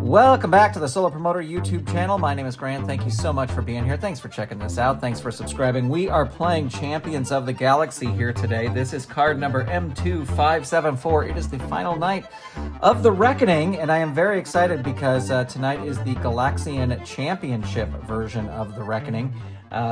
Welcome back to the Solo Promoter YouTube channel. My name is Grant. Thank you so much for being here. Thanks for checking this out. Thanks for subscribing. We are playing Champions of the Galaxy here today. This is card number M2.574. It is the final night of the Reckoning, and I am very excited because tonight is the Galaxian Championship version of the Reckoning.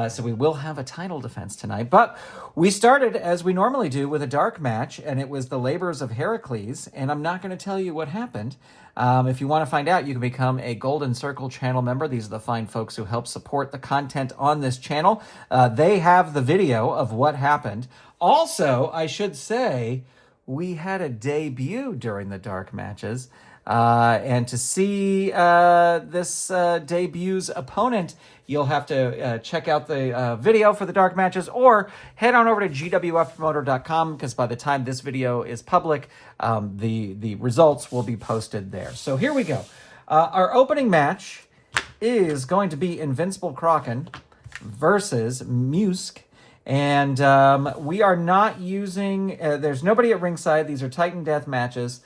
So we will have a title defense tonight. But we started, as we normally do, with a dark match, and it was the Labors of Heracles, and I'm not going to tell you what happened. If you want to find out, you can become a Golden Circle channel member. These are the fine folks who help support the content on this channel. They have the video of what happened. Also, I should say, we had a debut during the dark matches. And to see this debut's opponent, you'll have to check out the video for the dark matches or head on over to gwfpromoter.com because by the time this video is public, the results will be posted there. So here we go. Our opening match is going to be Invincible Kraken versus Musk. And we are not using, there's nobody at ringside. These are Titan Death matches.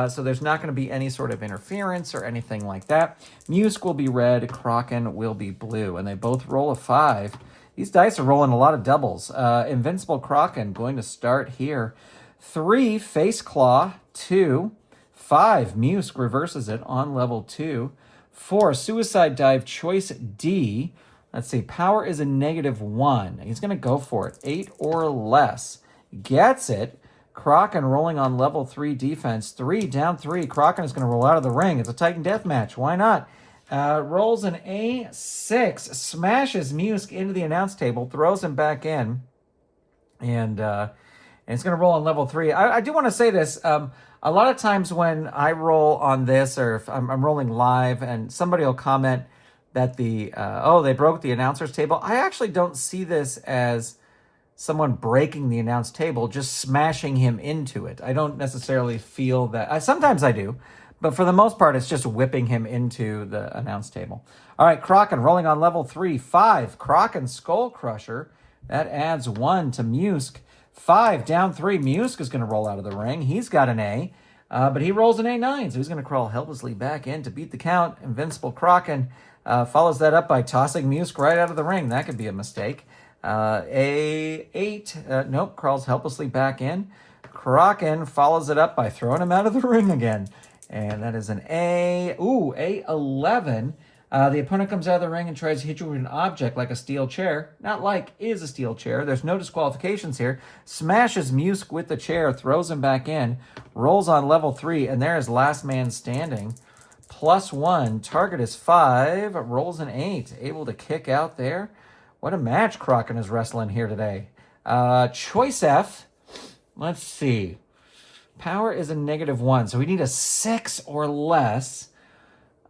So there's not going to be any sort of interference or anything like that. Musk will be red, Kraken will be blue, and they both roll a 5. These dice are rolling a lot of doubles. Invincible Kraken going to start here. 3, Face Claw, 2, 5, Musk reverses it on level 2. 4, Suicide Dive, choice D. Let's see, power is a -1. He's going to go for it, 8 or less. Gets it. Kraken rolling on level 3 defense. 3, down 3. Kraken is going to roll out of the ring. It's a Titan Death match. Why not? Rolls an A6. Smashes Musk into the announce table. Throws him back in. And it's going to roll on level 3. I do want to say this. A lot of times when I roll on this, or if I'm rolling live, and somebody will comment that they broke the announcer's table. I actually don't see this as someone breaking the announce table, just smashing him into it. I don't necessarily feel that. Sometimes I do, but for the most part, it's just whipping him into the announce table. All right, Kraken rolling on level 3. 5, Kraken Skull Crusher. That adds 1 to Musk. 5, down 3. Musk is going to roll out of the ring. He's got an A, but he rolls an A9, so he's going to crawl helplessly back in to beat the count. Invincible Kraken follows that up by tossing Musk right out of the ring. That could be a mistake. A8, nope, crawls helplessly back in. Kraken follows it up by throwing him out of the ring again. And that is an A11. The opponent comes out of the ring and tries to hit you with an object like a steel chair. Not like, is a steel chair. There's no disqualifications here. Smashes Musk with the chair, throws him back in, rolls on level 3, and there is last man standing. +1, target is 5, rolls an 8, able to kick out there. What a match Kraken is wrestling here today. Choice F. Let's see. Power is a -1, so we need a 6 or less.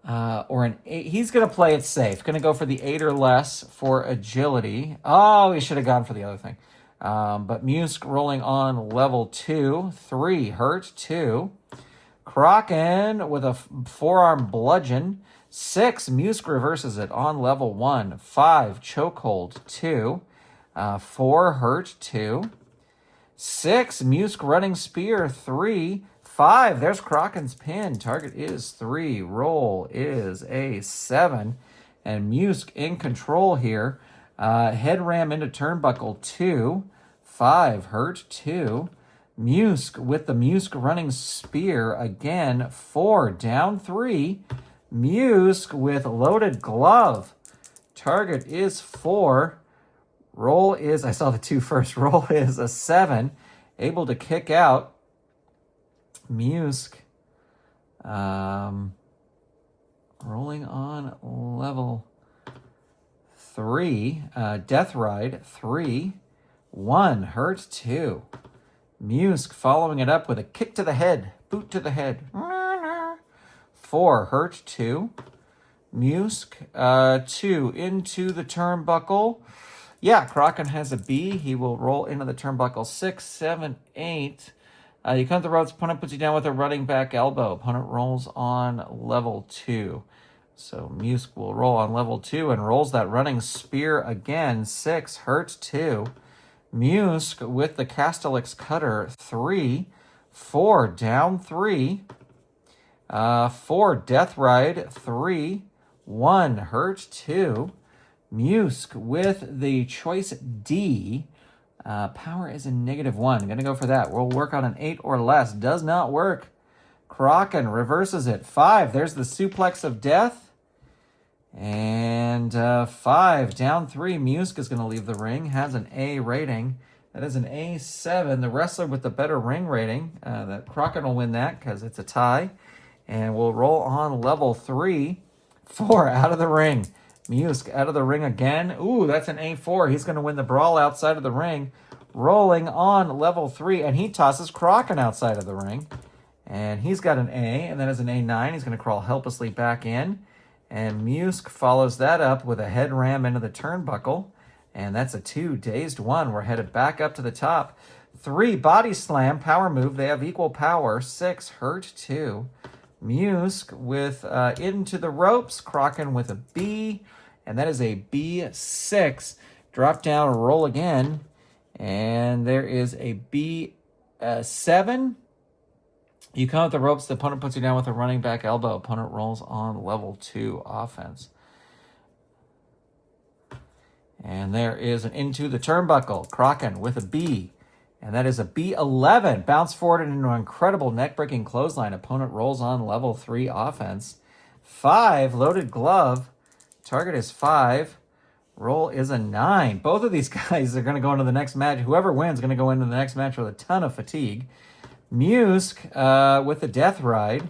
Or an 8. He's going to play it safe. Going to go for the 8 or less for agility. Oh, he should have gone for the other thing. But Musk rolling on level 2. 3, hurt, 2. Kraken with a forearm bludgeon. 6, Musk reverses it on level 1. 5, chokehold, 2. 4, hurt, 2. 6, Musk running spear, 3. 5, there's Kraken's pin. Target is 3. Roll is a 7. And Musk in control here. Head ram into turnbuckle, 2. 5, hurt, 2. Musk with the Musk running spear again, 4, down 3. Musk with loaded glove. Target is 4. Roll is, I saw the 2 first. Roll is a 7. Able to kick out. Musk rolling on level 3. Death Ride, 3. 1, hurt, 2. Musk following it up with a kick to the head. Boot to the head. 4, hurt, 2. Musk, 2 into the turnbuckle. Yeah, Kraken has a B. He will roll into the turnbuckle. 6, 7, 8. You come to the ropes. Opponent puts you down with a running back elbow. Opponent rolls on level 2. So Musk will roll on level 2 and rolls that running spear again. 6, hurt, 2. Musk with the Castellix cutter. 3. 4, down 3. 4, Death Ride. 3, 1, Hurt. 2, Musk with the choice D. Power is a -1. I'm going to go for that. We'll work on an 8 or less. Does not work. Kraken reverses it. 5, there's the suplex of death. And 5, down 3. Musk is going to leave the ring. Has an A rating. That is an A7. The wrestler with the better ring rating. The Kraken will win that because it's a tie. And we'll roll on level 3. 4, out of the ring. Musk out of the ring again. Ooh, that's an A4. He's going to win the brawl outside of the ring. Rolling on level 3. And he tosses Kraken outside of the ring. And he's got an A. And that is an A9. He's going to crawl helplessly back in. And Musk follows that up with a head ram into the turnbuckle. And that's a 2, dazed 1. We're headed back up to the top. 3, body slam, power move. They have equal power. 6, hurt 2. Musk with into the ropes. Kraken with a B. And that is a B6. Drop down, roll again. And there is a B7. You come up the ropes. The opponent puts you down with a running back elbow. Opponent rolls on level 2 offense. And there is an into the turnbuckle. Kraken with a B. And that is a B11. Bounce forward into an incredible neck-breaking clothesline. Opponent rolls on level 3 offense. 5, loaded glove. Target is 5. Roll is a 9. Both of these guys are going to go into the next match. Whoever wins is going to go into the next match with a ton of fatigue. Musk with the death ride.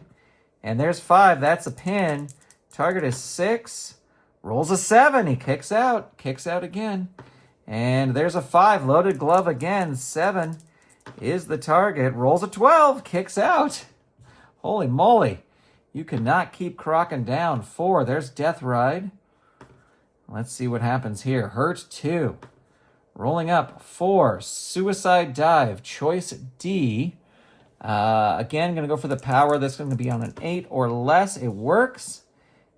And there's 5. That's a pin. Target is 6. Rolls a 7. He kicks out. Kicks out again. And there's a 5. Loaded glove again. 7 is the target. Rolls a 12. Kicks out. Holy moly. You cannot keep Kraken down. 4. There's death ride. Let's see what happens here. Hurt 2. Rolling up. 4. Suicide dive. Choice D. Again, going to go for the power. This is going to be on an 8 or less. It works.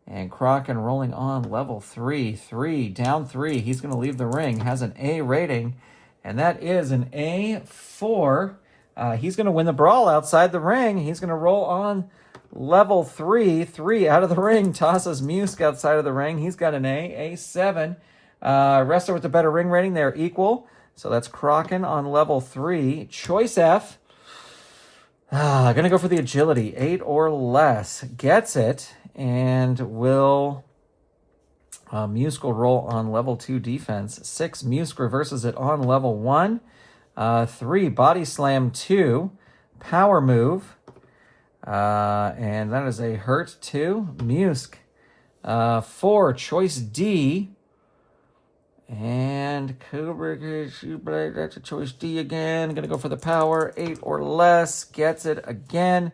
And Kraken rolling on level 3. 3, down 3. He's going to leave the ring. Has an A rating. And that is an A4. He's going to win the brawl outside the ring. He's going to roll on level 3. 3 out of the ring. Tosses Musk outside of the ring. He's got an A. A7. Wrestler with the better ring rating. They're equal. So that's Kraken on level 3. Choice F. Going to go for the agility. 8 or less. Gets it. And will Musk will roll on level 2 defense. 6, Musk reverses it on level 1. 3, body slam 2. Power move. And that is a hurt 2. Musk. 4, choice D. And Cobra, that's a choice D again. Going to go for the power. 8 or less. Gets it again.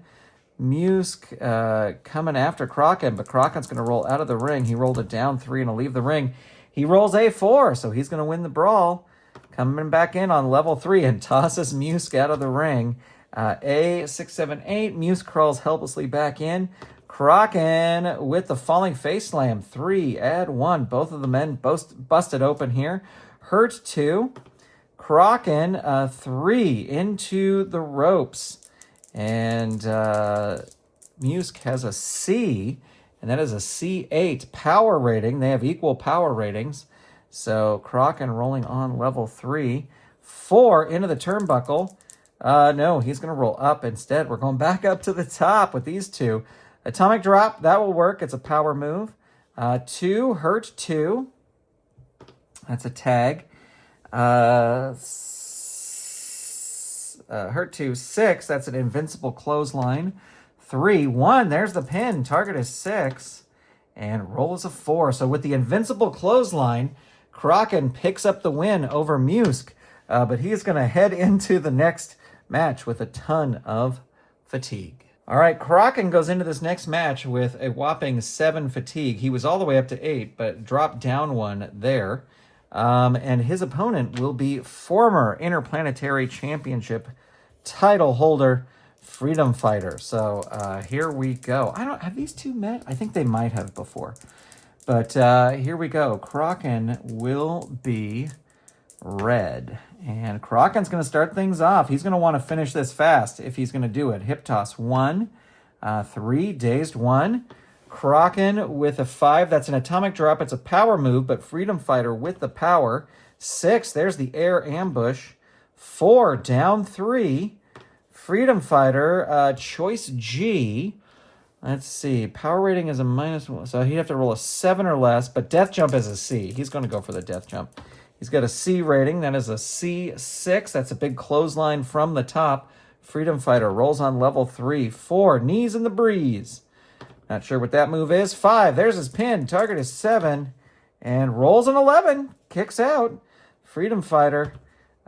Musk coming after Kraken, but Kraken's going to roll out of the ring. He rolled it down 3 and will leave the ring. He rolls A4, so he's going to win the brawl. Coming back in on level 3 and tosses Musk out of the ring. A678. Musk crawls helplessly back in. Kraken with the falling face slam. 3, add 1. Both of the men busted open here. Hurt 2. Kraken 3 into the ropes. And Musk has a C, and that is a C8 power rating. They have equal power ratings. So Kraken rolling on level 3. 4 into the turnbuckle. No, he's going to roll up instead. We're going back up to the top with these 2. Atomic drop, that will work. It's a power move. 2, hurt 2. That's a tag. Hurt 2, 6. That's an invincible clothesline. 3, 1. There's the pin. Target is 6. And roll is a 4. So with the invincible clothesline, Kraken picks up the win over Musk. But he's going to head into the next match with a ton of fatigue. All right, Kraken goes into this next match with a whopping 7 fatigue. He was all the way up to 8, but dropped down 1 there. And his opponent will be former Interplanetary Championship title holder, Freedom Fighter. So here we go. Have these 2 met? I think they might have before. But here we go. Kraken will be red. And Kraken's going to start things off. He's going to want to finish this fast if he's going to do it. Hip toss 1. 3, dazed 1. Kraken with a 5. That's an atomic drop. It's a power move, but Freedom Fighter with the power. 6, there's the air ambush. 4, down 3. Freedom Fighter, choice G. Let's see. Power rating is a -1, so he'd have to roll a 7 or less, but death jump is a C. He's going to go for the death jump. He's got a C rating. That is a C6. That's a big clothesline from the top. Freedom Fighter rolls on level 3. 4, knees in the breeze. Not sure what that move is. 5, there's his pin. Target is 7. And rolls an 11. Kicks out. Freedom Fighter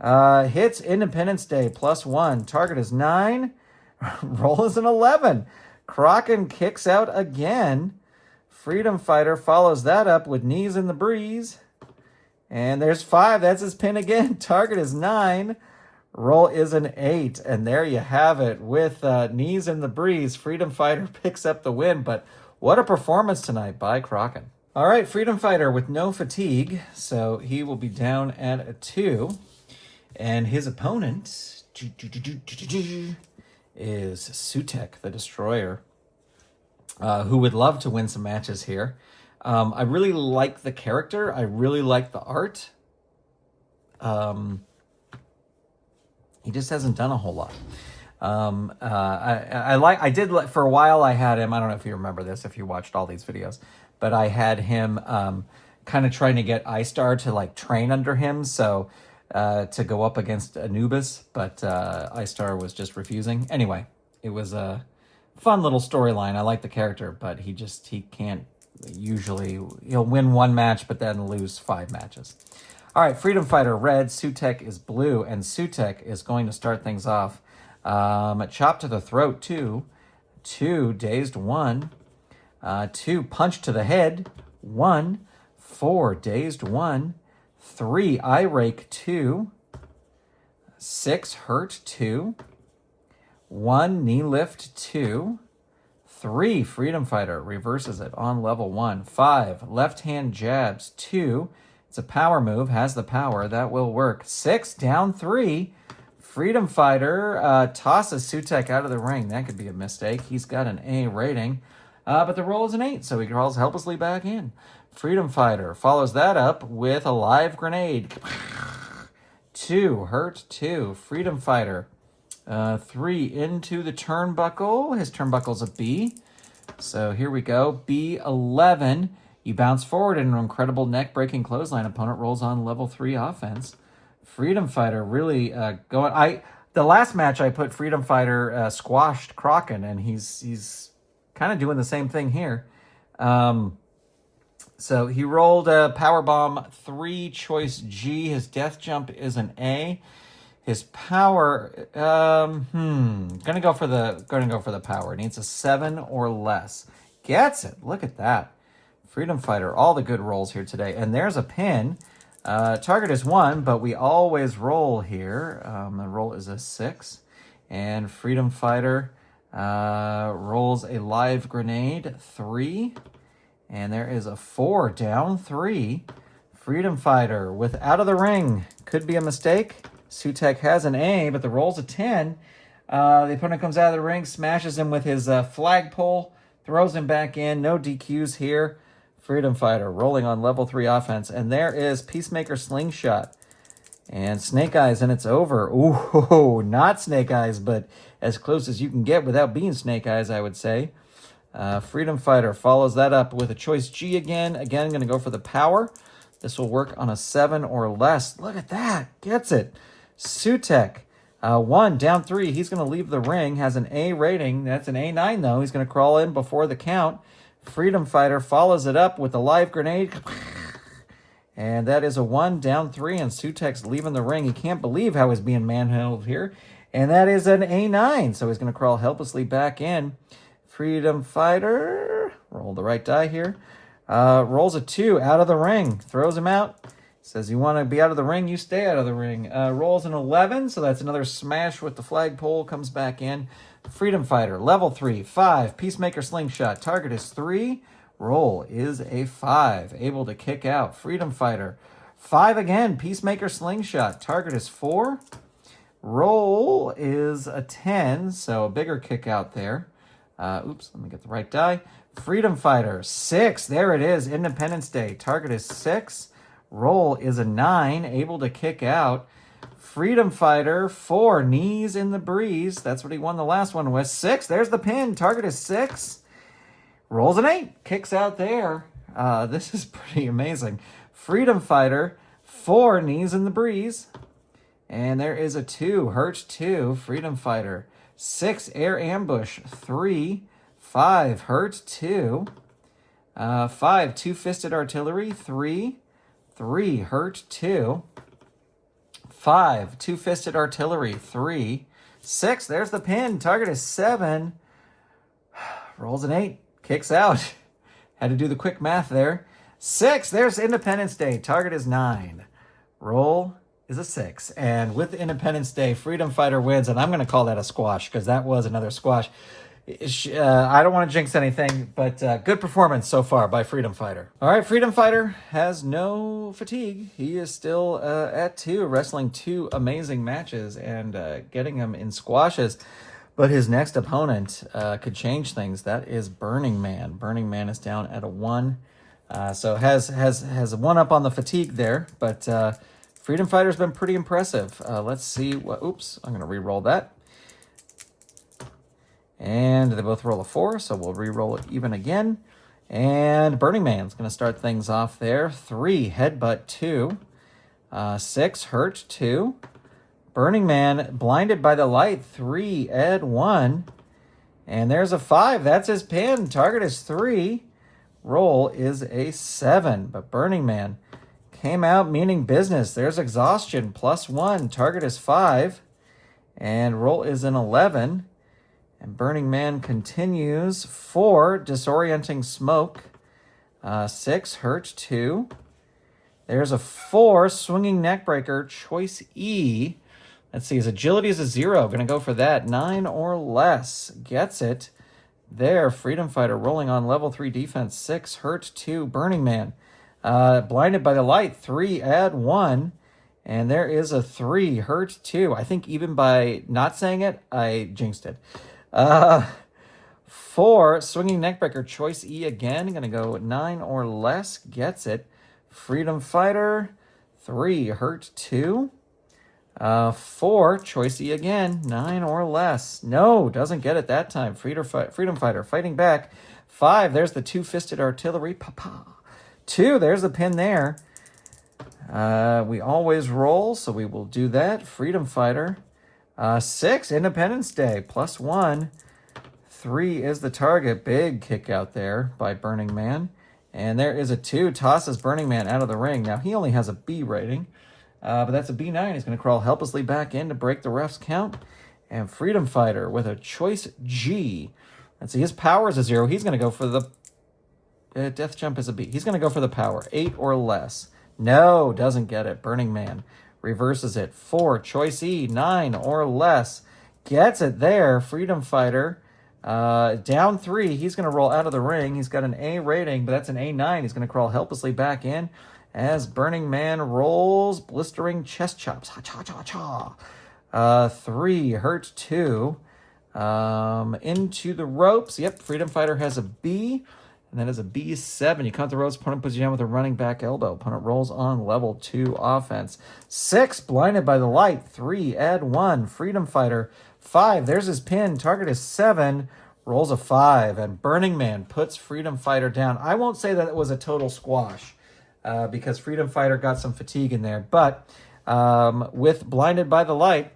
hits Independence Day +1. Target is 9. Roll is an 11. Kraken kicks out again. Freedom Fighter follows that up with knees in the breeze. And there's 5. That's his pin again. Target is 9. Roll is an 8. And there you have it. With knees in the breeze, Freedom Fighter picks up the win. But what a performance tonight by Kraken. All right, Freedom Fighter with no fatigue. So he will be down at a 2. And his opponent is Sutek, the Destroyer, who would love to win some matches here. I really like the character. I really like the art. He just hasn't done a whole lot. I did for a while. I had him. I don't know if you remember this, if you watched all these videos, but I had him kind of trying to get iStar to like train under him, so to go up against Anubis, but iStar was just refusing. Anyway, it was a fun little storyline. I like the character, but he can't. Usually he'll win 1 match, but then lose 5 matches. All right, Freedom Fighter red, Sutek is blue, and Sutek is going to start things off. Chop to the throat 2, 2 dazed 1, 2 punch to the head 1, 4 dazed 1, 3 eye rake 2, 6 hurt 2, 1 knee lift 2, 3 Freedom Fighter reverses it on level 1, 5 left hand jabs 2. It's a power move, has the power, that will work. 6 down 3. Freedom Fighter tosses Sutek out of the ring. That could be a mistake. He's got an A rating, but the roll is an 8, so he crawls helplessly back in. Freedom Fighter follows that up with a live grenade. 2 hurt 2. Freedom Fighter 3 into the turnbuckle. His turnbuckle's a B. So here we go. B11. You bounce forward in an incredible neck-breaking clothesline. Opponent rolls on level 3 offense. Freedom Fighter really going. The last match I put Freedom Fighter squashed Kraken, and he's kind of doing the same thing here. So he rolled a powerbomb 3, choice G. His death jump is an A. His power, gonna go for the power. It needs a 7 or less. Gets it. Look at that. Freedom Fighter, all the good rolls here today. And there's a pin. Target is 1, but we always roll here. The roll is a 6. And Freedom Fighter rolls a live grenade 3. And there is a 4 down 3. Freedom Fighter with out of the ring. Could be a mistake. Sutek has an A, but the roll's a 10. The opponent comes out of the ring, smashes him with his flagpole, throws him back in. No DQs here. Freedom Fighter rolling on level 3 offense. And there is Peacemaker Slingshot. And Snake Eyes, and it's over. Ooh, not Snake Eyes, but as close as you can get without being Snake Eyes, I would say. Freedom Fighter follows that up with a choice G again. Again, going to go for the power. This will work on a 7 or less. Look at that. Gets it. Sutek, 1 down 3. He's going to leave the ring. Has an A rating. That's an A9, though. He's going to crawl in before the count. Freedom Fighter follows it up with a live grenade. And that is a 1 down 3. And Sutek's leaving the ring. He can't believe how he's being manhandled here. And that is an A9. So he's going to crawl helplessly back in. Freedom Fighter, roll the right die here. Rolls a 2 out of the ring. Throws him out. Says you want to be out of the ring, you stay out of the ring. Rolls an 11, so that's another smash with the flagpole. Comes back in. Freedom Fighter, level 3, 5. Peacemaker Slingshot. Target is 3. Roll is a 5. Able to kick out. Freedom Fighter, 5 again. Peacemaker Slingshot. Target is 4. Roll is a 10, so a bigger kick out there. Oops, let me get the right die. Freedom Fighter, 6. There it is, Independence Day. Target is 6. Roll is a 9, able to kick out. Freedom Fighter, 4. Knees in the breeze. That's what he won the last one with. 6. There's the pin. Target is 6. Rolls an 8. Kicks out there. This is pretty amazing. Freedom Fighter, 4. Knees in the breeze. And there is a 2. Hurt 2. Freedom Fighter. 6. Air Ambush. 3. 5. Hurt 2. 5. Two-Fisted Artillery. 3. 3. Hurt 2. 5. Two-Fisted Artillery. 3. 6. There's the pin. Target is 7. Rolls an 8. Kicks out. Had to do the quick math there. 6. There's Independence Day. Target is 9. Roll is a 6. And with Independence Day, Freedom Fighter wins. And I'm going to call that a squash because that was another squash. I don't want to jinx anything, but good performance so far by Freedom Fighter. All right, Freedom Fighter has no fatigue. He is still at 2, wrestling 2 amazing matches and getting them in squashes. But his next opponent could change things. That is Burning Man. Burning Man is down at a 1. So has a 1 up on the fatigue there. But Freedom Fighter's been pretty impressive. Let's see what... Oops, I'm going to re-roll that. And they both roll a 4, so we'll re-roll it even again. And Burning Man's going to start things off there. 3, Headbutt 2. 6, Hurt 2. Burning Man, Blinded by the Light, 3, Ed 1. And there's a 5. That's his pin. Target is 3. Roll is a 7. But Burning Man came out meaning business. There's Exhaustion, +1. Target is 5. And roll is an 11. And Burning Man continues. 4, Disorienting Smoke. 6, Hurt 2. There's a 4, Swinging Neckbreaker, Choice E. Let's see, his agility is a 0. Going to go for that. 9 or less. Gets it. There, Freedom Fighter rolling on level 3 defense. 6, Hurt 2. Burning Man. Blinded by the Light. 3, Add 1. And there is a 3, Hurt 2. I think even by not saying it, I jinxed it. 4, Swinging Neckbreaker. Choice E again. Going to go 9 or less. Gets it. Freedom Fighter. 3, Hurt 2. 4, Choice E again, 9 or less. No, doesn't get it that time. Freedom Fighter fighting back. 5, there's the Two-Fisted Artillery. 2, there's the pin there. We always roll, so we will do that. Freedom Fighter. 6, Independence Day, +1. 3 is the target. Big kick out there by Burning Man. And there is a 2, tosses Burning Man out of the ring. Now, he only has a B rating. But that's a B9. He's going to crawl helplessly back in to break the ref's count. And Freedom Fighter with a Choice G. Let's see, his power is a 0. He's going to go for the... Death Jump is a B. He's going to go for the power. 8 or less. No, doesn't get it. Burning Man reverses it. 4, Choice E. 9 or less. Gets it there. Freedom Fighter. Down 3. He's going to roll out of the ring. He's got an A rating, but that's an A9. He's going to crawl helplessly back in. As Burning Man rolls, blistering chest chops. Ha-cha-cha-cha. 3, Hurt 2. Into the ropes. Yep, Freedom Fighter has a B. And that is a B7. You count the ropes. Opponent puts you down with a running back elbow. Opponent rolls on level 2 offense. 6, Blinded by the Light. 3, Add 1. Freedom Fighter. 5, there's his pin. Target is 7. Rolls a 5. And Burning Man puts Freedom Fighter down. I won't say that it was a total squash. Because Freedom Fighter got some fatigue in there. But with Blinded by the Light,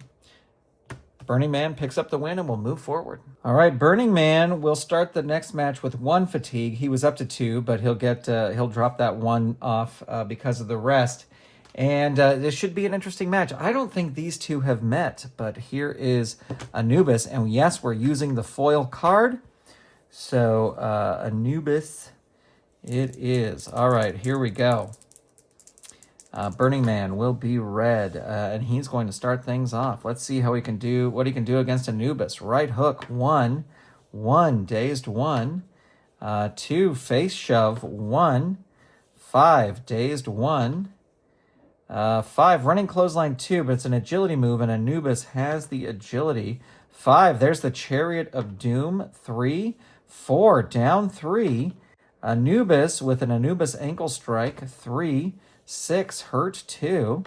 Burning Man picks up the win and will move forward. All right, Burning Man will start the next match with 1 fatigue. He was up to 2, but he'll drop that 1 off because of the rest. And this should be an interesting match. I don't think these two have met, but here is Anubis. And yes, we're using the foil card. So Anubis... it is. All right, here we go. Burning Man will be red, and he's going to start things off. Let's see how he can do, what he can do against Anubis. Right hook, 1. 1, dazed 1. 2, face shove, 1. 5, dazed 1. 5, running clothesline 2, but it's an agility move, and Anubis has the agility. 5. There's the Chariot of Doom. 3. 4. Down 3. Anubis with an Anubis ankle strike. 3. 6. Hurt 2.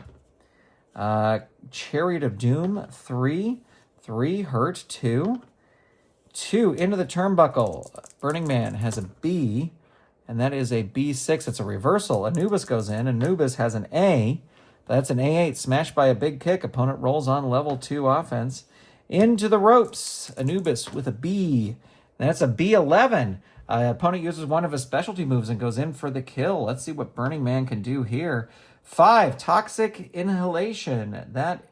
Chariot of Doom. 3. 3. Hurt 2. 2. Into the turnbuckle. Burning Man has a B, and that is a B6. It's a reversal. Anubis goes in. Anubis has an A. That's an A8. Smashed by a big kick. Opponent rolls on level 2 offense. Into the ropes. Anubis with a B. That's a B11. Opponent uses one of his specialty moves and goes in for the kill. Let's see what Burning Man can do here. 5. Toxic Inhalation. That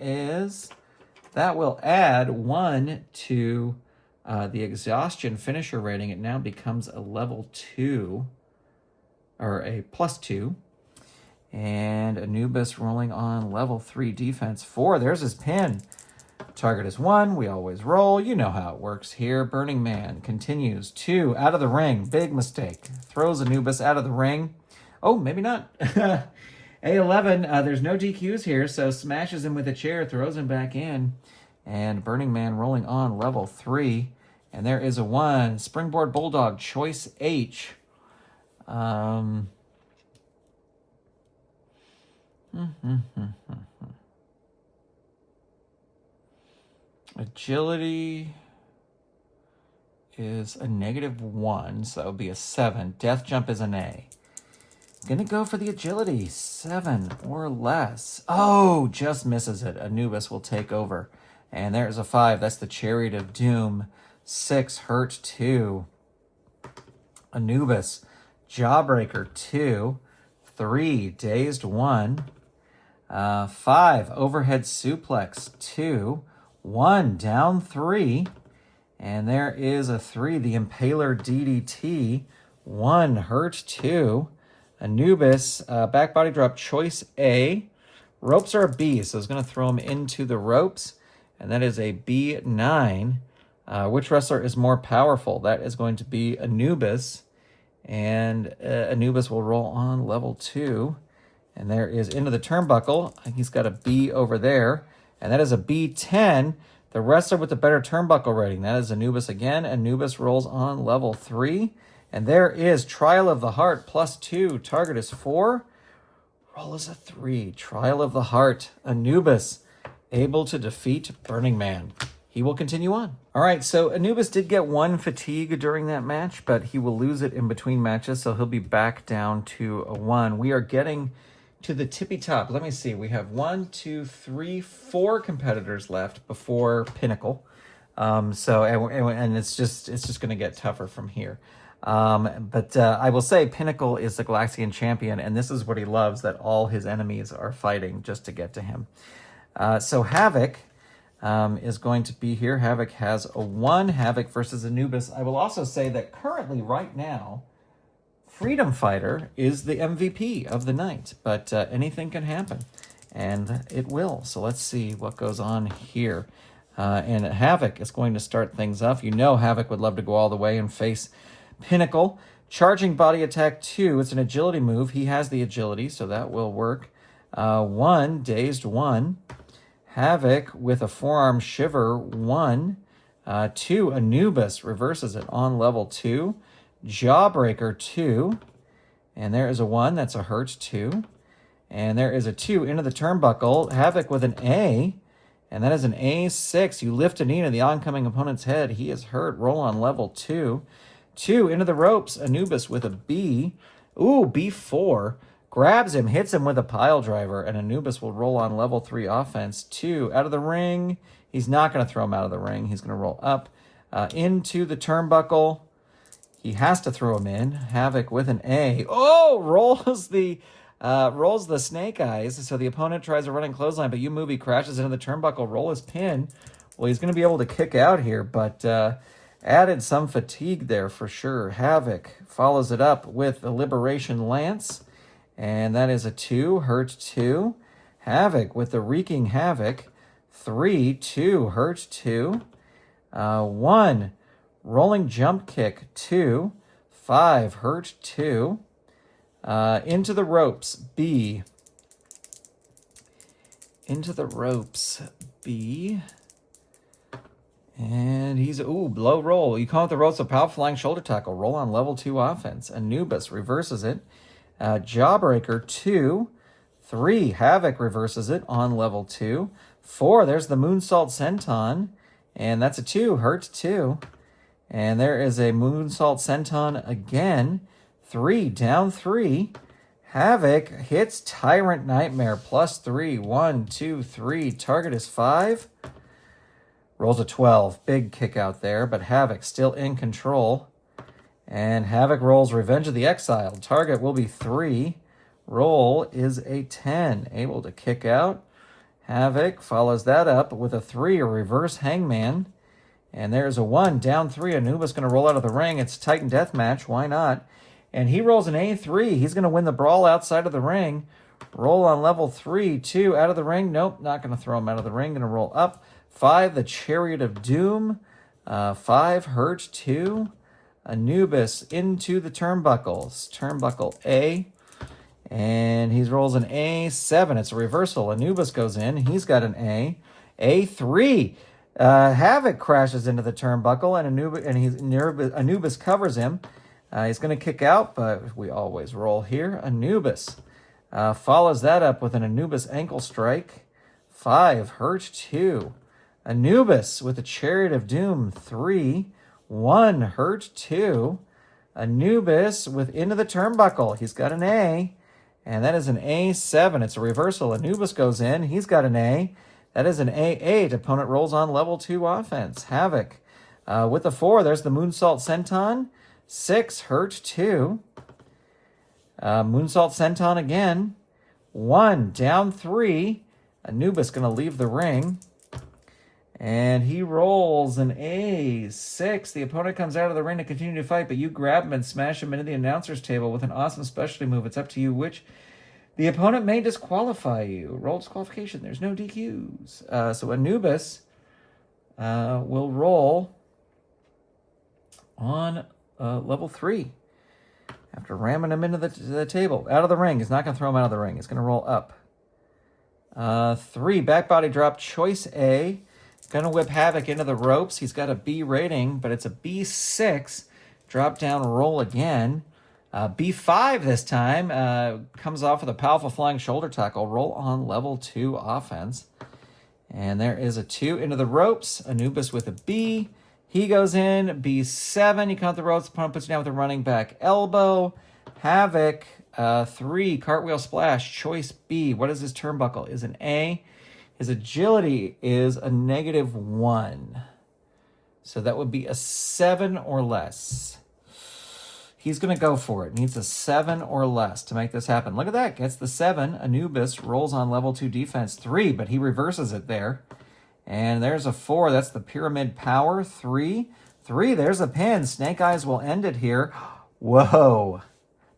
will add 1 to the exhaustion finisher rating. It now becomes a level 2, or a +2. And Anubis rolling on level 3 defense. 4. There's his pin. Target is 1. We always roll. You know how it works here. Burning Man continues. 2. Out of the ring. Big mistake. Throws Anubis out of the ring. Oh, maybe not. A11. There's no DQs here, so smashes him with a chair. Throws him back in. And Burning Man rolling on level 3. And there is a 1. Springboard Bulldog. Choice H. Agility is a -1, so that would be a 7. Death Jump is an A. Gonna go for the agility, 7 or less. Oh, just misses it. Anubis will take over. And there's a 5. That's the Chariot of Doom. 6, hurt 2. Anubis, Jawbreaker 2. 3, dazed 1. 5, overhead suplex 2. 1, down 3. And there is a 3, the Impaler DDT. 1, hurt 2. Anubis, back body drop, choice A. Ropes are a B, so it's going to throw him into the ropes. And that is a B9. Which wrestler is more powerful? That is going to be Anubis. And Anubis will roll on level 2. And there is into the turnbuckle. He's got a B over there. And that is a B10. The wrestler with the better turnbuckle rating. That is Anubis again. Anubis rolls on level 3. And there is Trial of the Heart +2. Target is 4. Roll is a 3. Trial of the Heart. Anubis able to defeat Burning Man. He will continue on. All right, so Anubis did get 1 fatigue during that match, but he will lose it in between matches, so he'll be back down to a 1. We are getting to the tippy top. Let me see. We have 1, 2, 3, 4 competitors left before Pinnacle. And it's just going to get tougher from here. But I will say Pinnacle is the Galaxian champion, and this is what he loves, that all his enemies are fighting just to get to him. So Havoc is going to be here. Havoc has a 1. Havoc versus Anubis. I will also say that currently, right now, Freedom Fighter is the MVP of the night, but anything can happen, and it will. So let's see what goes on here. And Havoc is going to start things off. You know Havoc would love to go all the way and face Pinnacle. Charging body attack 2. It's an agility move. He has the agility, so that will work. 1, dazed 1. Havoc with a forearm shiver 1. 2, Anubis reverses it on level 2. Jawbreaker 2. And there is a 1. That's a hurt 2. And there is a 2 into the turnbuckle. Havoc with an A. And that is an A6. You lift a knee to the oncoming opponent's head. He is hurt. Roll on level 2. 2 into the ropes. Anubis with a B. Ooh, B4. Grabs him, hits him with a pile driver, and Anubis will roll on level 3 offense. 2 out of the ring. He's not going to throw him out of the ring. He's going to roll up into the turnbuckle. He has to throw him in. Havoc with an A. Oh, rolls the snake eyes. So the opponent tries a running clothesline, but you move. He crashes into the turnbuckle. Roll his pin. Well, he's going to be able to kick out here, but added some fatigue there for sure. Havoc follows it up with the Liberation Lance, and that is a 2, hurt 2. Havoc with the Wreaking Havoc. 3, 2, hurt 2. 1, rolling jump kick 2. 5, hurt 2. Into the ropes, B. Into the ropes, B. And he's, low roll. You call it the roll, so power flying shoulder tackle. Roll on level 2 offense. Anubis reverses it. Jawbreaker 2. 3. Havoc reverses it on level 2. 4. There's the Moonsault Senton. And that's a 2. Hurt 2. And there is a Moonsault Senton again. 3. Down 3. Havoc hits Tyrant Nightmare. +3. 1, 2, 3. Target is 5. Rolls a 12. Big kick out there, but Havoc still in control. And Havoc rolls Revenge of the Exiled. Target will be 3. Roll is a 10. Able to kick out. Havoc follows that up with a 3, a Reverse Hangman. And there's a 1. Down 3. Anubis going to roll out of the ring. It's Titan Deathmatch. Why not? And he rolls an A3. He's going to win the brawl outside of the ring. Roll on level 3. 2 out of the ring. Nope, not going to throw him out of the ring. Going to roll up. 5, the Chariot of Doom. 5, Hurt 2. Anubis into the turnbuckles. Turnbuckle A. And he rolls an A7. It's a reversal. Anubis goes in. He's got an A. A3. Havoc crashes into the turnbuckle, and Anubis covers him. He's going to kick out, but we always roll here. Anubis follows that up with an Anubis ankle strike. 5, Hurt 2. Anubis with a Chariot of Doom. 3, 1, Hurt 2. Anubis with into the turnbuckle. He's got an A, and that is an A7. It's a reversal. Anubis goes in. He's got an A. That is an A8. Opponent rolls on level 2 offense. Havoc with a 4. There's the Moonsault Senton. 6, Hurt 2. Moonsault Senton again. 1, down 3. Anubis going to leave the ring. And he rolls an A6. The opponent comes out of the ring to continue to fight, but you grab him and smash him into the announcer's table with an awesome specialty move. It's up to you which the opponent may disqualify you. Roll disqualification. There's no DQs. So Anubis will roll on level 3 after ramming him into the table. Out of the ring. He's not going to throw him out of the ring. He's going to roll up. 3, back body drop, choice A. Going to whip Havoc into the ropes. He's got a B rating, but it's a B6. Drop down, roll again. B5 this time. Comes off with a powerful flying shoulder tackle. Roll on level 2 offense. And there is a 2 into the ropes. Anubis with a B. He goes in. B7. You count the ropes. Opponent puts you down with a running back elbow. Havoc. 3, cartwheel splash. Choice B. What is his turnbuckle? Is an A. His agility is a -1. So that would be a 7 or less. He's going to go for it. Needs a 7 or less to make this happen. Look at that. Gets the 7. Anubis rolls on level 2 defense. 3, but he reverses it there. And there's a 4. That's the Pyramid Power. 3. There's a pin. Snake Eyes will end it here. Whoa.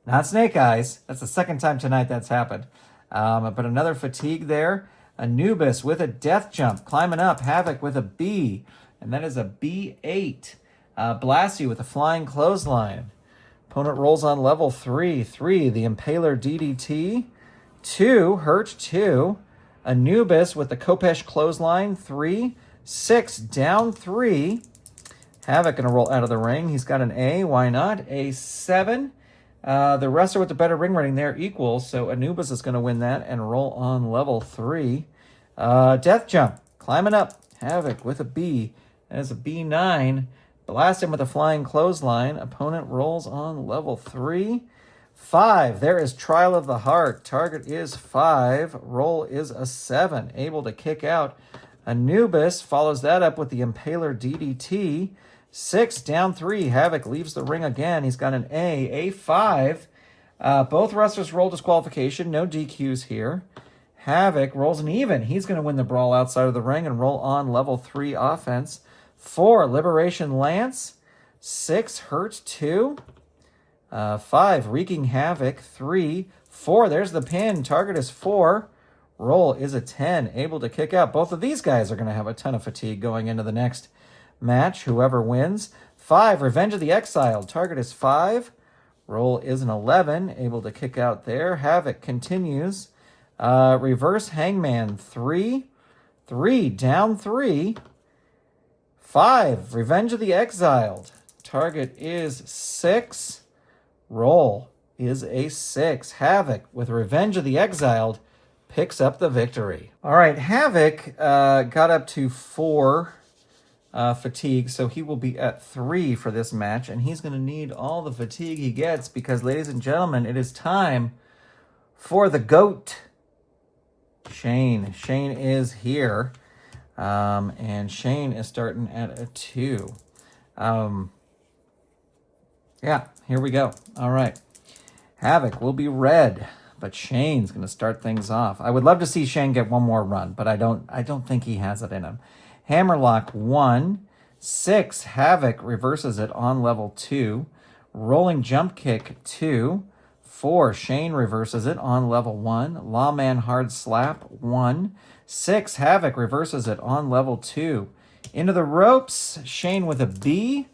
Not Snake Eyes. That's the second time tonight that's happened. But another fatigue there. Anubis with a death jump, climbing up. Havoc with a B, and that is a B8. Blassie with a flying clothesline. Opponent rolls on level 3. 3, the Impaler DDT. 2, Hurt 2. Anubis with the Kopesh clothesline. 3, 6, down 3. Havoc going to roll out of the ring. He's got an A. Why not? A7. The wrestler with the better ring rating there equals, so Anubis is going to win that and roll on level 3. Death jump, climbing up. Havoc with a B. That is a B9. Blast him with a flying clothesline. Opponent rolls on level 3. 5, there is Trial of the Heart. Target is 5. Roll is a 7. Able to kick out. Anubis follows that up with the Impaler DDT. 6, down 3. Havoc leaves the ring again. He's got an A. A5. Both wrestlers roll disqualification. No DQs here. Havoc rolls an even. He's going to win the brawl outside of the ring and roll on level 3 offense. 4, Liberation Lance. 6, Hurt 2. 5, Wreaking Havoc. 3, 4. There's the pin. Target is 4. Roll is a 10. Able to kick out. Both of these guys are going to have a ton of fatigue going into the next match. Whoever wins. 5, Revenge of the Exiled. Target is 5. Roll is an 11. Able to kick out there. Havoc continues. Reverse Hangman. 3, down 3. 5, Revenge of the Exiled. Target is 6. Roll is a 6. Havoc with Revenge of the Exiled picks up the victory. All right, Havoc got up to 4 fatigue, so he will be at 3 for this match, and he's going to need all the fatigue he gets because, ladies and gentlemen, it is time for the GOAT, Shane. Shane is here, and Shane is starting at a 2. Yeah, here we go. All right. Havoc will be red, but Shane's going to start things off. I would love to see Shane get one more run, but I don't think he has it in him. Hammerlock 1, 6, Havoc reverses it on level 2. Rolling Jump Kick 2, 4, Shane reverses it on level 1. Lawman Hard Slap 1, 6, Havoc reverses it on level 2. Into the Ropes, Shane with a B,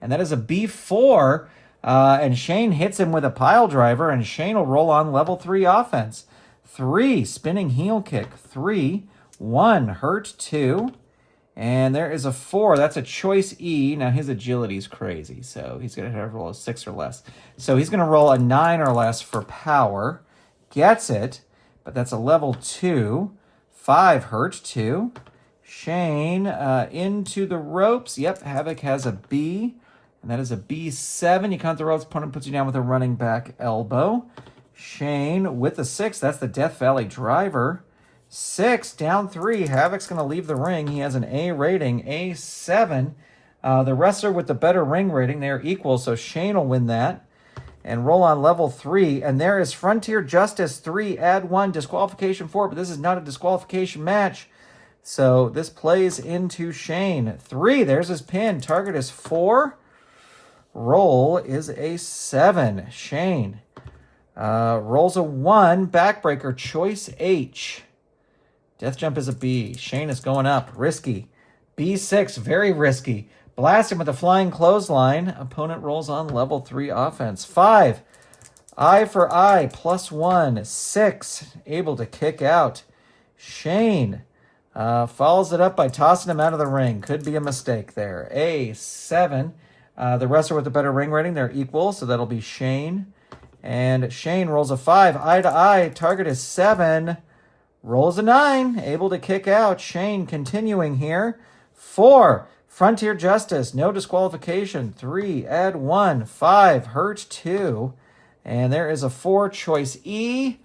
and that is a B4. And Shane hits him with a pile driver, and Shane will roll on level 3 offense. 3, Spinning Heel Kick. 3, 1, Hurt 2. And there is a 4. That's a choice E. Now, his agility is crazy, so he's going to have to roll a 6 or less. So he's going to roll a 9 or less for power. Gets it, but that's a level 2. 5, Hurt 2. Shane into the ropes. Yep, Havoc has a B. And that is a B7. You count the ropes. Opponent puts you down with a running back elbow. Shane with the 6. That's the Death Valley driver. 6, down 3. Havoc's going to leave the ring. He has an A rating, A7. The wrestler with the better ring rating, they are equal, so Shane will win that. And roll on level 3. And there is Frontier Justice 3, add 1, disqualification 4. But this is not a disqualification match. So this plays into Shane. 3, there's his pin. Target is 4. Roll is a 7. Shane rolls a 1. Backbreaker, choice H. Death jump is a B. Shane is going up. Risky. B6, very risky. Blast him with a flying clothesline. Opponent rolls on level 3 offense. 5, eye for eye, +1. 6, able to kick out. Shane follows it up by tossing him out of the ring. Could be a mistake there. A7. The wrestler with the better ring rating, they're equal, so that'll be Shane. And Shane rolls a 5, eye to eye. Target is 7. Rolls a 9, able to kick out. Shane continuing here. 4, Frontier Justice, no disqualification. 3, add 1. 5, Hurt 2. And there is a 4, choice E.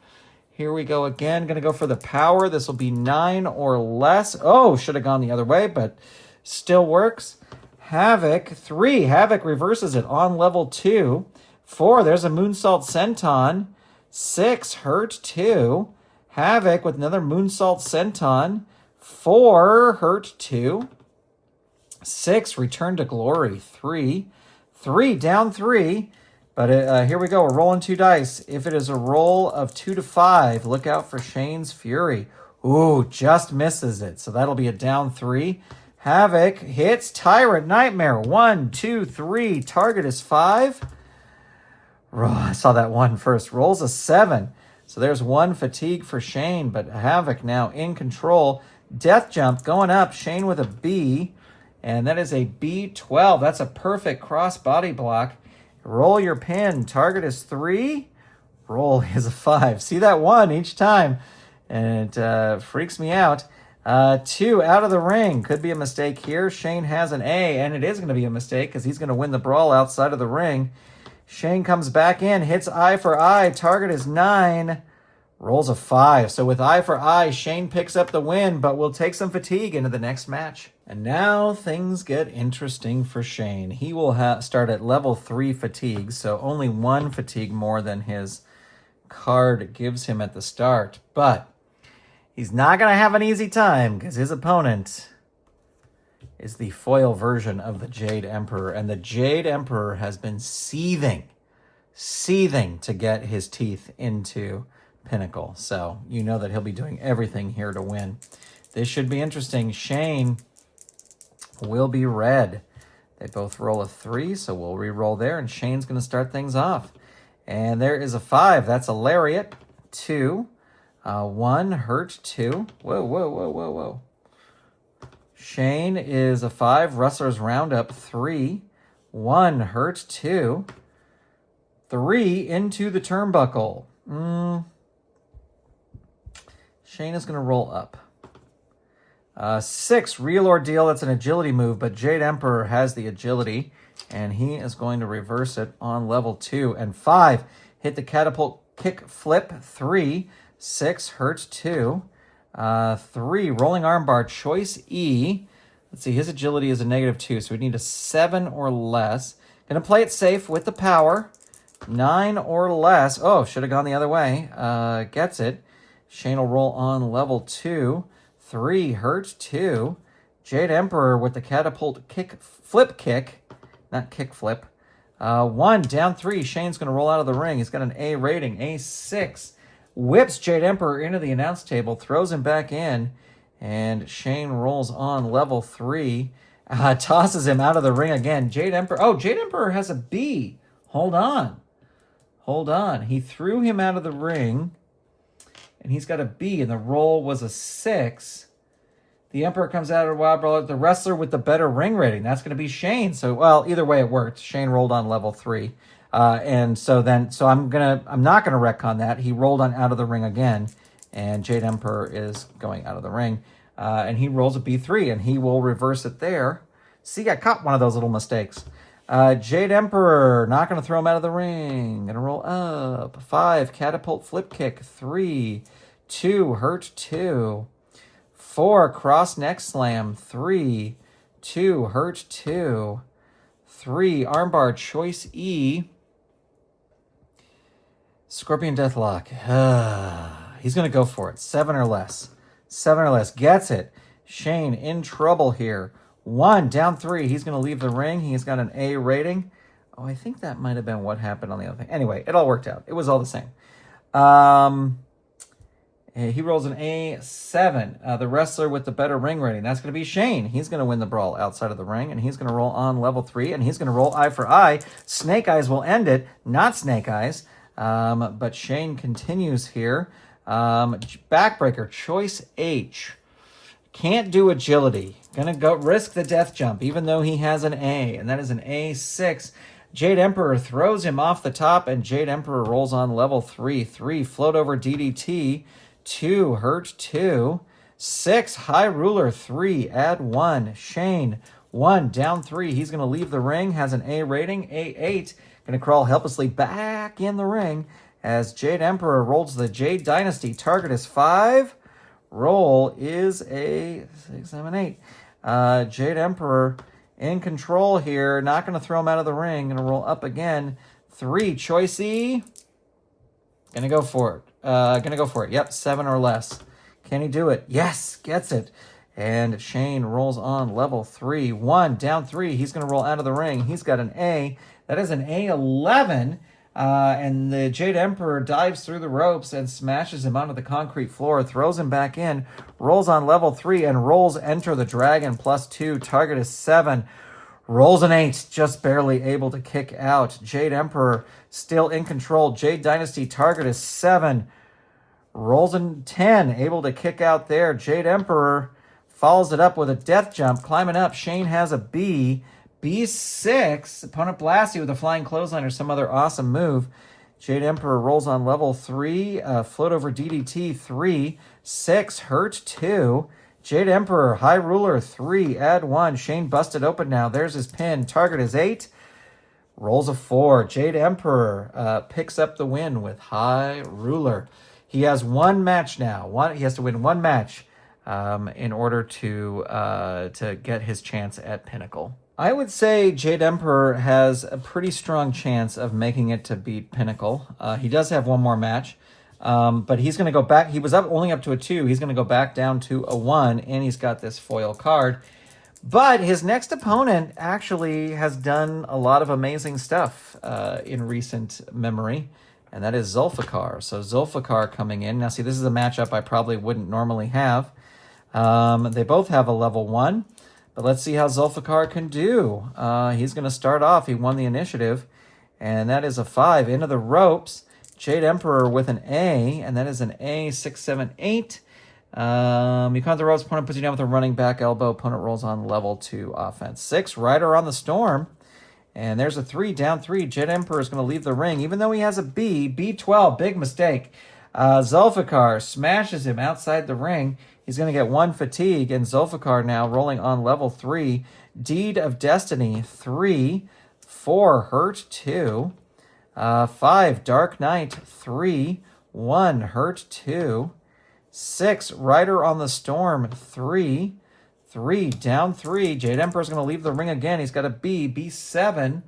Here we go again. Going to go for the power. This will be 9 or less. Oh, should have gone the other way, but still works. Havoc 3. Havoc reverses it on level 2. 4, there's a Moonsault Senton. 6, Hurt 2. Havoc with another Moonsault Senton. 4, Hurt 2. 6, Return to Glory. 3, down 3. But here we go. We're rolling 2 dice. If it is a roll of 2 to 5, look out for Shane's Fury. Ooh, just misses it. So that'll be a down 3. Havoc hits Tyrant Nightmare. 1, 2, 3. Target is 5. I saw that 1 first. Rolls a 7. So there's 1 fatigue for Shane, but Havoc now in control. Death jump going up. Shane with a B, and that is a B12. That's a perfect cross body block. Roll your pin. Target is 3. Roll is a 5. See that 1 each time, and it freaks me out. 2 out of the ring. Could be a mistake here. Shane has an A, and it is going to be a mistake because he's going to win the brawl outside of the ring. Shane comes back in, hits eye for eye. Target is 9. Rolls a 5. So with eye for eye, Shane picks up the win, but will take some fatigue into the next match. And now things get interesting for Shane. He will start at level 3 fatigue, so only 1 fatigue more than his card gives him at the start. But he's not going to have an easy time because his opponent is the foil version of the Jade Emperor. And the Jade Emperor has been seething to get his teeth into Pinnacle. So you know that he'll be doing everything here to win. This should be interesting. Shane will be red. They both roll a 3, so we'll re-roll there. And Shane's going to start things off. And there is a 5. That's a Lariat. 2. 1, Hurt 2. Whoa. Shane is a 5. Rustler's Roundup 3. 1 hurt 2. 3 into the turnbuckle. Shane is going to roll up. 6 Real Ordeal. That's an agility move, but Jade Emperor has the agility, and he is going to reverse it on level 2. And 5 hit the catapult kick flip 3. 6 hurt 2. 3 rolling armbar choice E. Let's see, his agility is a -2, so we need a 7 or less. Gonna play it safe with the power. 9 or less. Oh, should have gone the other way. Gets it. Shane will roll on level 2. 3 hurt 2. Jade Emperor with the catapult kick flip kick, not kick flip. 1 down 3. Shane's gonna roll out of the ring. He's got an A rating, A6. Whips Jade Emperor into the announce table, throws him back in, and Shane rolls on level 3. Tosses him out of the ring again. Jade Emperor has a B. Hold on. He threw him out of the ring, and he's got a B, and the roll was a 6. The Emperor comes out of Wild Brawler. The wrestler with the better ring rating, that's going to be Shane. So, well, either way it worked. Shane rolled on level 3. And so I'm not gonna retcon that. He rolled on out of the ring again, and Jade Emperor is going out of the ring, and he rolls a B3, and he will reverse it there. See, I caught one of those little mistakes. Jade Emperor, not gonna throw him out of the ring. Gonna roll up. 5 catapult flip kick 3. 2 hurt 2. 4 cross neck slam 3. 2 hurt 2. 3 armbar choice E. Scorpion Deathlock. He's going to go for it. 7 or less. 7 or less. Gets it. Shane in trouble here. 1 down 3. He's going to leave the ring. He's got an A rating. Oh, I think that might have been what happened on the other thing. Anyway, it all worked out. It was all the same. He rolls an A7. The wrestler with the better ring rating. That's going to be Shane. He's going to win the brawl outside of the ring, and he's going to roll on level 3, and he's going to roll eye for eye. Snake Eyes will end it. Not Snake Eyes. But Shane continues here. Backbreaker, choice H. Can't do agility. Gonna go risk the death jump, even though he has an A, and that is an A6. Jade Emperor throws him off the top, and Jade Emperor rolls on level 3. 3 float over DDT. 2 hurt 2. 6 high ruler 3 add 1. Shane 1 down 3. He's gonna leave the ring. Has an A rating. A8. Going to crawl helplessly back in the ring as Jade Emperor rolls the Jade Dynasty. Target is 5. Roll is a 6, 7, 8. Jade Emperor in control here. Not going to throw him out of the ring. Going to roll up again. 3, choice E. Going to go for it. Yep, 7 or less. Can he do it? Yes, gets it. And Shane rolls on level 3. 1 down 3. He's going to roll out of the ring. He's got an A. That is an A11, and the Jade Emperor dives through the ropes and smashes him onto the concrete floor, throws him back in, rolls on level 3, and rolls Enter the Dragon +2. Target is 7. Rolls an 8, just barely able to kick out. Jade Emperor still in control. Jade Dynasty, target is 7. Rolls a 10, able to kick out there. Jade Emperor follows it up with a death jump, climbing up. Shane has a B. B6, opponent blasts you with a flying clothesline or some other awesome move. Jade Emperor rolls on level 3, float over DDT 3, 6, hurt 2. Jade Emperor, high ruler 3, add 1. Shane busted open now. There's his pin. Target is 8. Rolls a 4. Jade Emperor picks up the win with high ruler. He has one match now. He has to win one match in order to get his chance at Pinnacle. I would say Jade Emperor has a pretty strong chance of making it to beat Pinnacle. He does have one more match, but he's going to go back. He was only up to a 2. He's going to go back down to a 1, and he's got this foil card. But his next opponent actually has done a lot of amazing stuff in recent memory, and that is Zulfikar. So Zulfikar coming in. Now, see, this is a matchup I probably wouldn't normally have. They both have a level 1. But let's see how Zulfikar can do. He's going to start off. He won the initiative, and that is a 5. Into the ropes. Jade Emperor with an A, and that is an A678. You count the ropes, opponent puts you down with a running back elbow, opponent rolls on level 2 offense. 6, Rider on the Storm. And there's a 3, down 3. Jet Emperor is going to leave the ring, even though he has a B. B12, big mistake. Zulfikar smashes him outside the ring. He's going to get 1 fatigue, and Zulfikar now rolling on level 3. Deed of Destiny, 3. 4, Hurt, 2. 5, Dark Knight, 3. 1, Hurt, 2. 6, Rider on the Storm, 3. 3, down 3. Jade Emperor's going to leave the ring again. He's got a B, B7,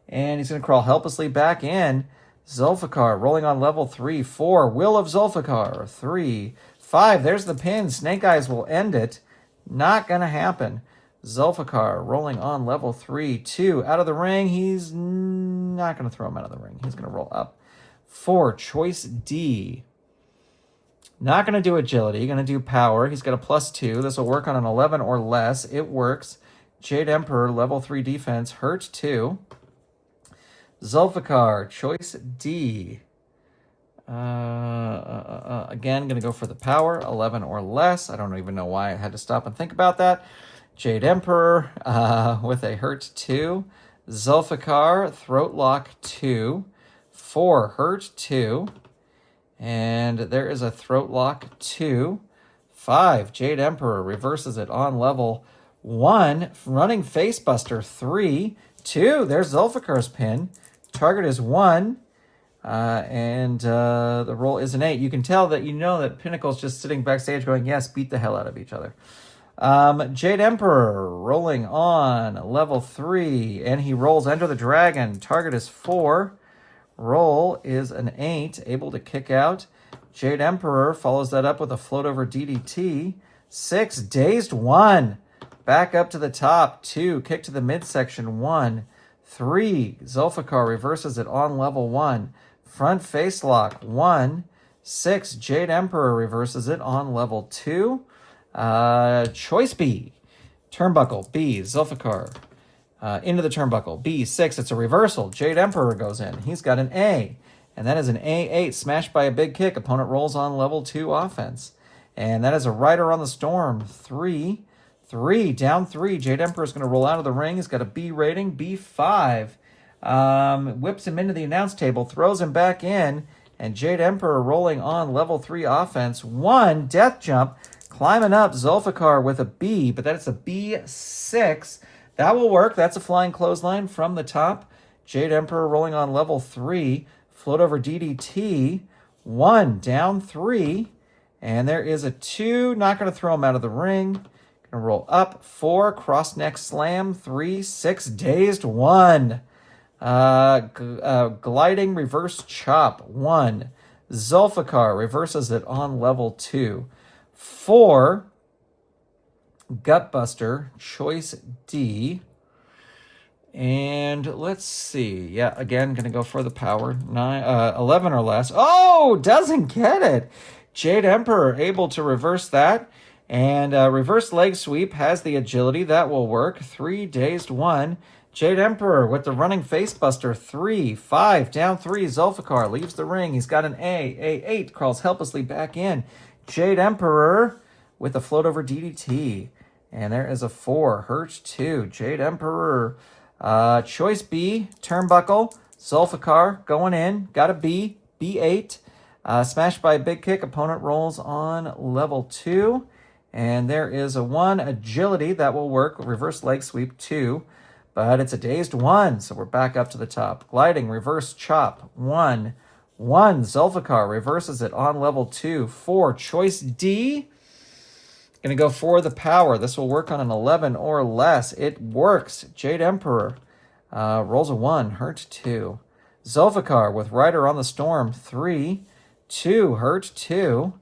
and he's going to crawl helplessly back in. Zulfikar rolling on level 3. 4, Will of Zulfikar, 3. 5, there's the pin. Snake Eyes will end it. Not going to happen. Zulfikar rolling on level 3. 2, out of the ring. He's not going to throw him out of the ring. He's going to roll up. 4, Choice D. Not going to do agility. Going to do power. He's got a +2. This will work on an 11 or less. It works. Jade Emperor, level 3 defense. Hurt 2. Zulfikar, choice D. Again, going to go for the power. 11 or less. I don't even know why I had to stop and think about that. Jade Emperor with a Hurt 2. Zulfikar, throat lock 2. 4, Hurt 2. And there is a throat lock 2. 5, Jade Emperor reverses it on level 1. Running Facebuster 3. 2, there's Zulfikar's pin. Target is 1. And the roll is an 8. You can tell that that Pinnacle's just sitting backstage going, yes, beat the hell out of each other. Jade Emperor rolling on level 3. And he rolls Enter the Dragon. Target is 4. Roll is an 8, able to kick out. Jade Emperor follows that up with a float over DDT. 6, Dazed 1. Back up to the top. 2, kick to the midsection. 1. 3, Zulfikar reverses it on level 1. Front face lock. 1. 6, Jade Emperor reverses it on level 2. Choice B. Turnbuckle. B, Zulfikar. Into the turnbuckle. B6, it's a reversal. Jade Emperor goes in. He's got an A. And that is an A8, smashed by a big kick. Opponent rolls on level 2 offense. And that is a Rider on the Storm. 3. 3, down 3. Jade Emperor is going to roll out of the ring. He's got a B rating. B5. Whips him into the announce table. Throws him back in. And Jade Emperor rolling on level 3 offense. 1, death jump. Climbing up. Zulfikar with a B. But that's a B6. That will work. That's a flying clothesline from the top. Jade Emperor rolling on level 3. Float over DDT. 1, down 3. And there is a 2. Not going to throw him out of the ring. Going to roll up. 4, cross neck slam. 3, 6, Dazed 1. Gliding reverse chop. 1. Zulfikar reverses it on level 2. 4. Gutbuster, choice D. And let's see. Yeah, again, going to go for the power. 11 or less. Oh, doesn't get it. Jade Emperor able to reverse that. And reverse leg sweep has the agility. That will work. 3, Dazed 1. Jade Emperor with the running facebuster. 3, 5, down 3. Zulfikar leaves the ring. He's got an A. A8 crawls helplessly back in. Jade Emperor with a float over DDT. And there is a 4, Hurt 2. Jade Emperor. Choice B, turnbuckle. Zulfikar going in. Got a B. B8. Smashed by a big kick. Opponent rolls on level 2. And there is a 1, agility. That will work. Reverse leg sweep 2. But it's a Dazed 1. So we're back up to the top. Gliding, reverse chop. 1. 1, Zulfikar reverses it on level 2. 4, choice D. Going to go for the power. This will work on an 11 or less. It works. Jade Emperor rolls a 1, Hurt 2. Zulfikar with Rider on the Storm. 3, 2, Hurt 2.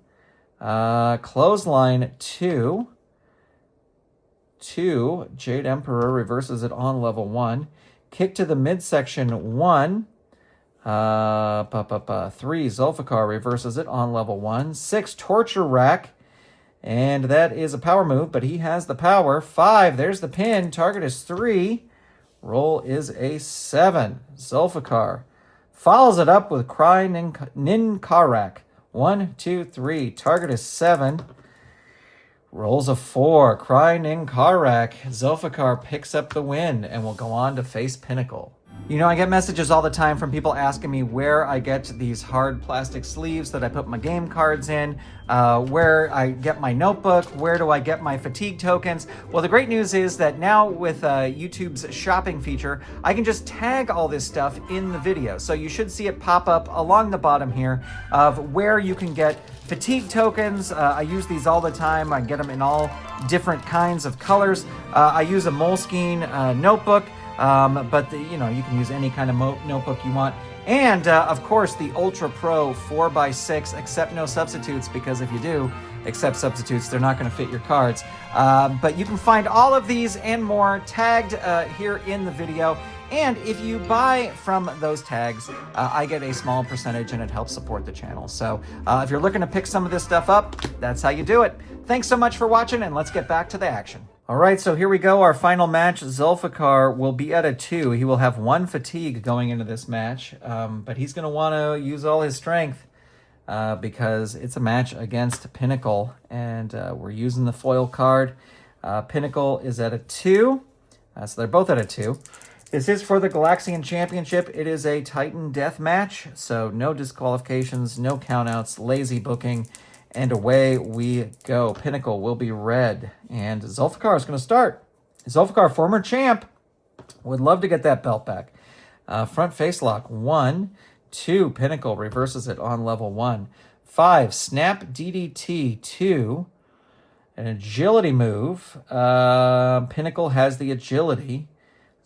Clothesline 2. 2, Jade Emperor reverses it on level 1. Kick to the midsection 1. 3, Zulfikar reverses it on level 1. 6, Torture Rack. And that is a power move, but he has the power. 5, there's the pin. Target is 3. Roll is a 7. Zulfikar follows it up with Cry Ninkarak. 1, 2, 3. Target is 7. Rolls a 4. Crying Karak. Zulfikar picks up the win and will go on to face Pinnacle. You know, I get messages all the time from people asking me where I get these hard plastic sleeves that I put my game cards in, where I get my notebook, where do I get my fatigue tokens. Well, the great news is that now with YouTube's shopping feature, I can just tag all this stuff in the video. So you should see it pop up along the bottom here of where you can get fatigue tokens. I use these all the time. I get them in all different kinds of colors. I use a Moleskine notebook. But you can use any kind of notebook you want. And of course, the Ultra Pro 4x6, accept no substitutes, because if you do accept substitutes, they're not going to fit your cards. But you can find all of these and more tagged here in the video. And if you buy from those tags, I get a small percentage and it helps support the channel. So if you're looking to pick some of this stuff up, that's how you do it. Thanks so much for watching, and let's get back to the action. All right, so here we go. Our final match. Zulfikar will be at a 2. He will have 1 fatigue going into this match, but he's going to want to use all his strength because it's a match against Pinnacle, and we're using the foil card. Pinnacle is at a 2, so they're both at a 2. This is for the Galaxian Championship. It is a Titan death match, so no disqualifications, no countouts, lazy booking. And away we go. Pinnacle will be red. And Zulfikar is going to start. Zulfikar, former champ, would love to get that belt back. Front face lock, 1, 2. Pinnacle reverses it on level 1. 5, snap DDT, 2. An agility move. Pinnacle has the agility.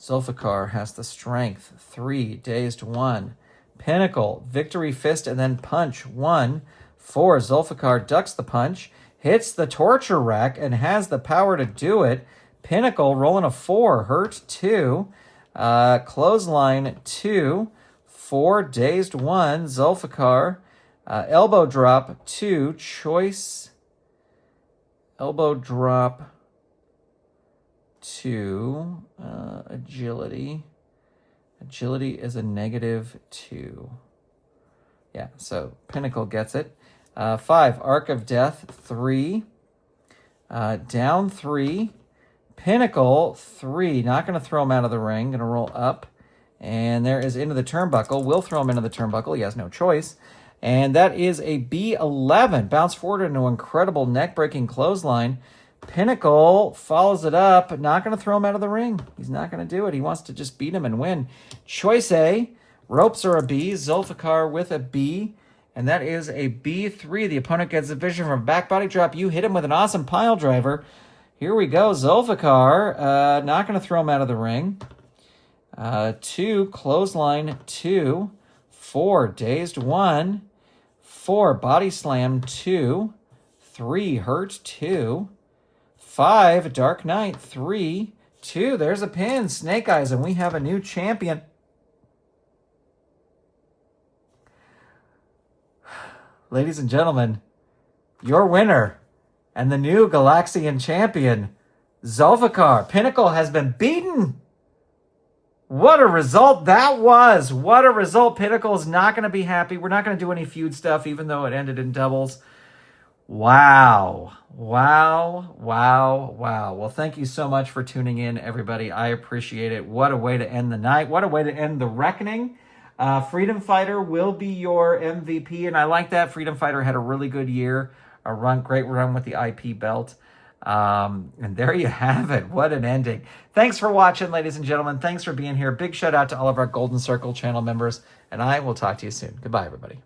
Zulfikar has the strength, 3. Dazed, 1. Pinnacle, victory fist and then punch, 1. 4, Zulfikar ducks the punch, hits the torture rack, and has the power to do it. Pinnacle rolling a 4, hurt 2, clothesline 2, 4, dazed 1, Zulfikar, elbow drop 2, choice, elbow drop 2, agility. Agility is a -2. Yeah, so Pinnacle gets it. 5, Arc of Death, 3. Down 3. Pinnacle, 3. Not going to throw him out of the ring. Going to roll up. And there is into the turnbuckle. Will throw him into the turnbuckle. He has no choice. And that is a B11. Bounce forward into an incredible neck-breaking clothesline. Pinnacle follows it up. Not going to throw him out of the ring. He's not going to do it. He wants to just beat him and win. Choice A. Ropes are a B. Zulfikar with a B. And that is a B3. The opponent gets a vision from a back body drop. You hit him with an awesome pile driver. Here we go. Zulfikar, not going to throw him out of the ring. 2, clothesline 2. 4, dazed 1. 4, body slam 2. 3, hurt 2. 5, dark knight 3. 2, there's a pin. Snake Eyes, and we have a new champion. Ladies and gentlemen, your winner and the new Galaxian champion, Zulfikar. Pinnacle has been beaten. What a result that was. What a result. Pinnacle is not going to be happy. We're not going to do any feud stuff, even though it ended in doubles. Wow. Wow. Wow. Wow. Well, thank you so much for tuning in, everybody. I appreciate it. What a way to end the night. What a way to end the reckoning. Freedom Fighter will be your MVP, and I like that. Freedom Fighter had a really good year, great run with the IP belt. And there you have it. What an ending. Thanks for watching, ladies and gentlemen. Thanks for being here. Big shout out to all of our Golden Circle channel members, and I will talk to you soon. Goodbye, everybody.